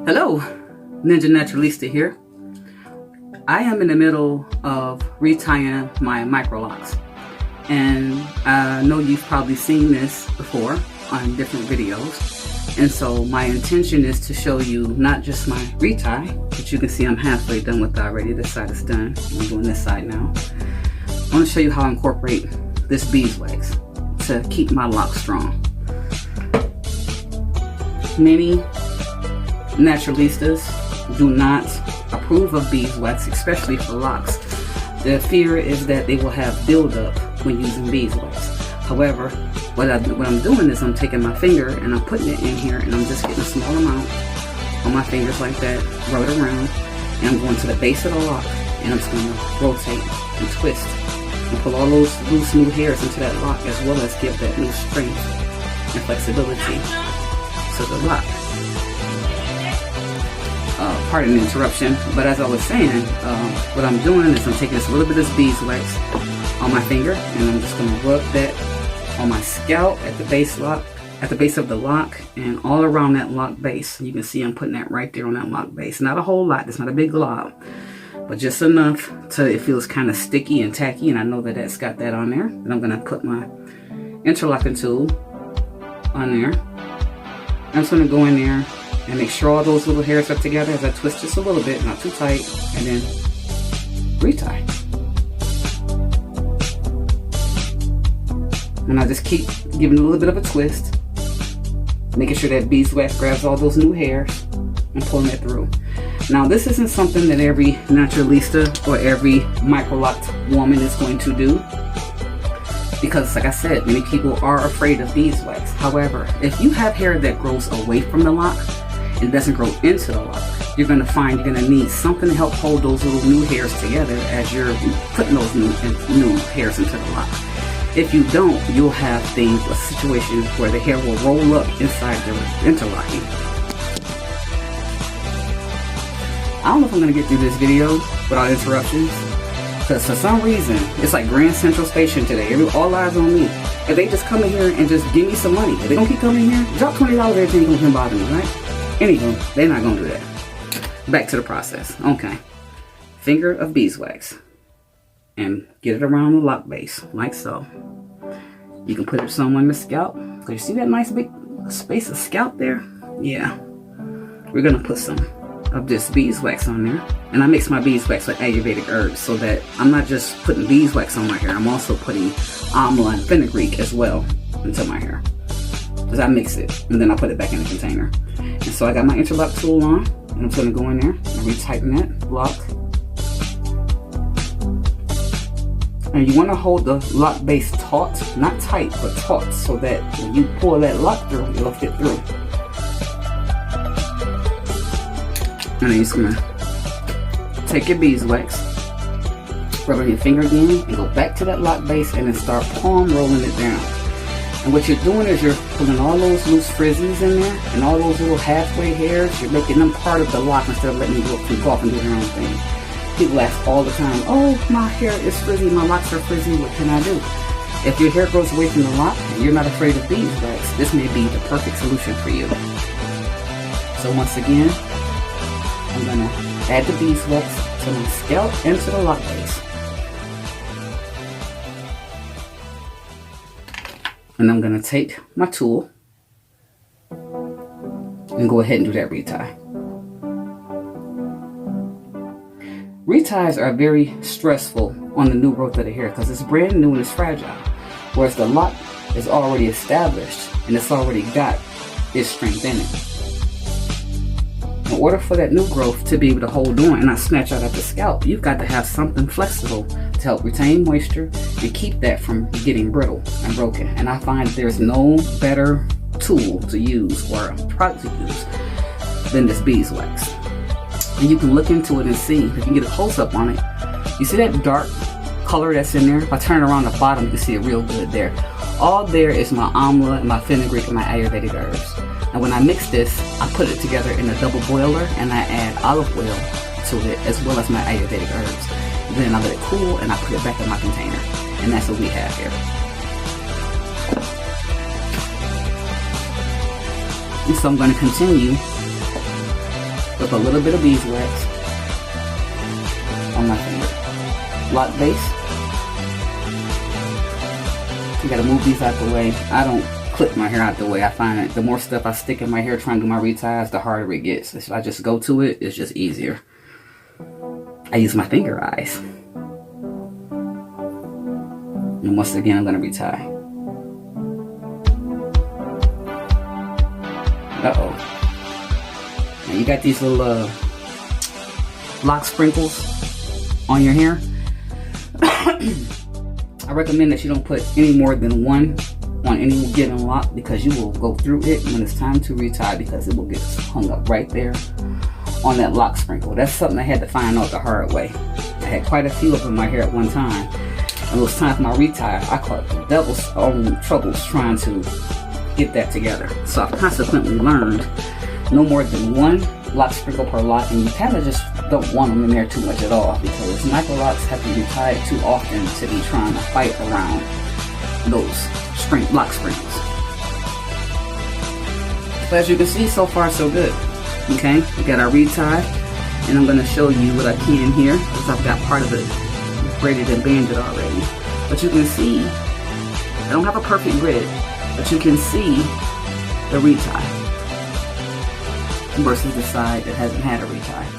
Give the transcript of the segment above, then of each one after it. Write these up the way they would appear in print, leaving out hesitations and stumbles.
Hello, Ninja Naturalista here. I am in the middle of retying my Microlocks, and I know you've probably seen this before on different videos, and so my intention is to show you not just my retie, but you can see I'm halfway done with that already. This side is done. I'm doing this side now. I want to show you how I incorporate this beeswax to keep my locks strong. Many naturalistas do not approve of beeswax, especially for locks. The fear is that they will have buildup when using beeswax. However, what I'm doing is I'm taking my finger and I'm putting it in here, and I'm just getting a small amount on my fingers like that, rub it around, and I'm going to the base of the lock, and I'm just going to rotate and twist and pull all those loose new hairs into that lock, as well as give that new strength and flexibility to the lock. Pardon the interruption, but as I was saying, what I'm doing is I'm taking a little bit of this beeswax on my finger, and I'm just going to rub that on my scalp at the base of the lock, and all around that lock base. You can see I'm putting that right there on that lock base. Not a whole lot, it's not a big glob, but just enough till it feels kind of sticky and tacky, and I know that that's got that on there. And I'm going to put my interlocking tool on there. I'm just going to go in there and make sure all those little hairs are together as I twist just a little bit, not too tight, and then retie. And I just keep giving it a little bit of a twist, making sure that beeswax grabs all those new hairs and pulling it through. Now, this isn't something that every naturalista or every microlocked woman is going to do, because like I said, many people are afraid of beeswax. However, if you have hair that grows away from the lock and doesn't grow into the lock, you're going to find you're going to need something to help hold those little new hairs together as you're putting those new hairs into the lock. If you don't, you'll have a situation where the hair will roll up inside the interlocking. I don't know if I'm going to get through this video without interruptions, because for some reason, it's like Grand Central Station today. All eyes on me. If they just come in here and just give me some money, if they don't keep coming in here, drop $20, everything gonna come bother me, right? Anywho, they're not gonna do that. Back to the process. Okay. Finger of beeswax. And get it around the lock base, like so. You can put it somewhere in the scalp. Cause you see that nice big space of scalp there? Yeah. We're gonna put some of this beeswax on there, and I mix my beeswax with Ayurvedic herbs so that I'm not just putting beeswax on my hair, I'm also putting amla and fenugreek as well into my hair. Because I mix it and then I put it back in the container. And so I got my interlock tool on, and I'm going to go in there and retighten that lock. And you want to hold the lock base taut, not tight, but taut, so that when you pull that lock through, it'll fit through. And then you're just gonna take your beeswax, rub it on your finger again, and go back to that lock base and then start palm rolling it down. And what you're doing is you're pulling all those loose frizzies in there and all those little halfway hairs. You're making them part of the lock instead of letting them go freak off and do their own thing. People ask all the time, oh, my hair is frizzy, my locks are frizzy, what can I do? If your hair grows away from the lock and you're not afraid of beeswax, this may be the perfect solution for you. So once again, I'm going to add the beeswax to my scalp and to the lock base. And I'm going to take my tool and go ahead and do that retie. Reties are very stressful on the new growth of the hair because it's brand new and it's fragile. Whereas the lock is already established and it's already got its strength in it. In order for that new growth to be able to hold on and not snatch out at the scalp, you've got to have something flexible to help retain moisture and keep that from getting brittle and broken. And I find there's no better tool to use or product to use than this beeswax. And you can look into it and see, if you can get a close-up on it, you see that dark color that's in there? If I turn around the bottom, you can see it real good there. All there is my amla and my fenugreek and my Ayurvedic herbs. And when I mix this, I put it together in a double boiler, and I add olive oil to it as well as my Ayurvedic herbs. Then I let it cool and I put it back in my container. And that's what we have here. And so I'm going to continue with a little bit of beeswax on my finger. Lock base. You gotta move these out the way. I don't clip my hair out the way. I find that the more stuff I stick in my hair trying to do my reties, the harder it gets. If I just go to it, it's just easier. I use my finger eyes. And once again, I'm gonna retie. Uh-oh. Now you got these little lock sprinkles on your hair. I recommend that you don't put any more than one on any given lock, because you will go through it when it's time to retie, because it will get hung up right there on that lock sprinkle. That's something I had to find out the hard way. I had quite a few of them in my hair at one time, and it was time for my retie. I caught the devil's own troubles trying to get that together. So I've consequently learned no more than one lock sprinkle per lock, and you kind of just don't want them in there too much at all, because Microlocks have to be tied too often to be trying to fight around those lock sprinkles. So as you can see, so far so good. Okay, we got our retie, and I'm going to show you what I can here, because I've got part of it braided and banded already. But you can see, I don't have a perfect grid, but you can see the retie versus the side that hasn't had a retie.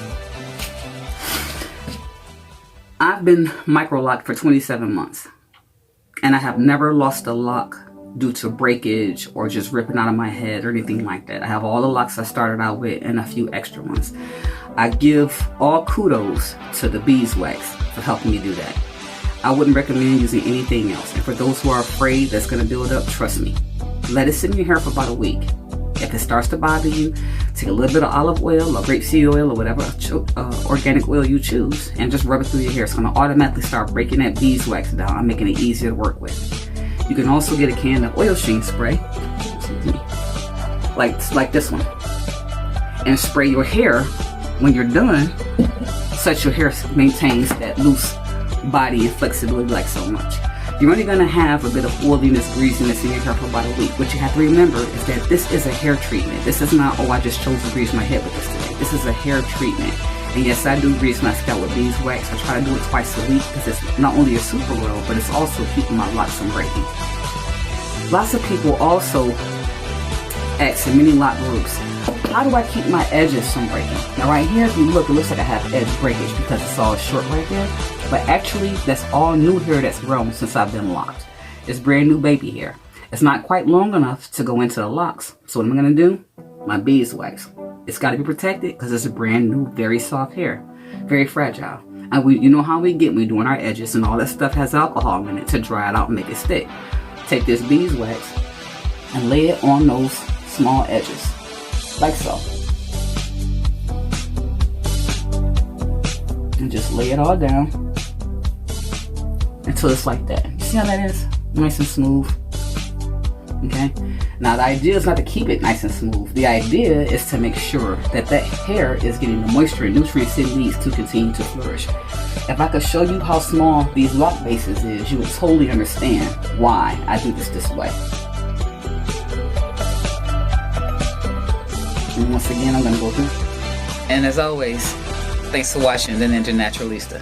I've been micro-locked for 27 months, and I have never lost a lock due to breakage or just ripping out of my head or anything like that. I have all the locks I started out with and a few extra ones. I give all kudos to the beeswax for helping me do that. I wouldn't recommend using anything else. And for those who are afraid that's going to build up, trust me. Let it sit in your hair for about a week. If it starts to bother you, take a little bit of olive oil or grapeseed oil or whatever organic oil you choose, and just rub it through your hair. It's going to automatically start breaking that beeswax down and making it easier to work with. You can also get a can of oil sheen spray, like this one, and spray your hair when you're done, so that your hair maintains that loose body and flexibility like so much. You're only going to have a bit of oiliness, greasiness in your hair for about a week. What you have to remember is that this is a hair treatment. This is not, oh, I just chose to grease my head with this today. This is a hair treatment. And yes, I do grease my scalp with beeswax. I try to do it twice a week, because it's not only a super oil, but it's also keeping my locks from breaking. Lots of people also ask in many lock groups, how do I keep my edges from breaking? Now right here, if you look, it looks like I have edge breakage because it's all short right there. But actually, that's all new hair that's grown since I've been locked. It's brand new baby hair. It's not quite long enough to go into the locks. So what am I going to do? My beeswax. It's got to be protected because it's a brand new, very soft hair. Very fragile. And you know how we get when we're doing our edges, and all that stuff has alcohol in it to dry it out and make it stick. Take this beeswax and lay it on those small edges. Like so. And just lay it all down until it's like that. You see how that is? Nice and smooth. Okay? Now the idea is not to keep it nice and smooth. The idea is to make sure that that hair is getting the moisture and nutrients it needs to continue to flourish. If I could show you how small these lock bases is, you would totally understand why I do this way. And once again, I'm going to go through. And as always, thanks for watching The Ninja Naturalista.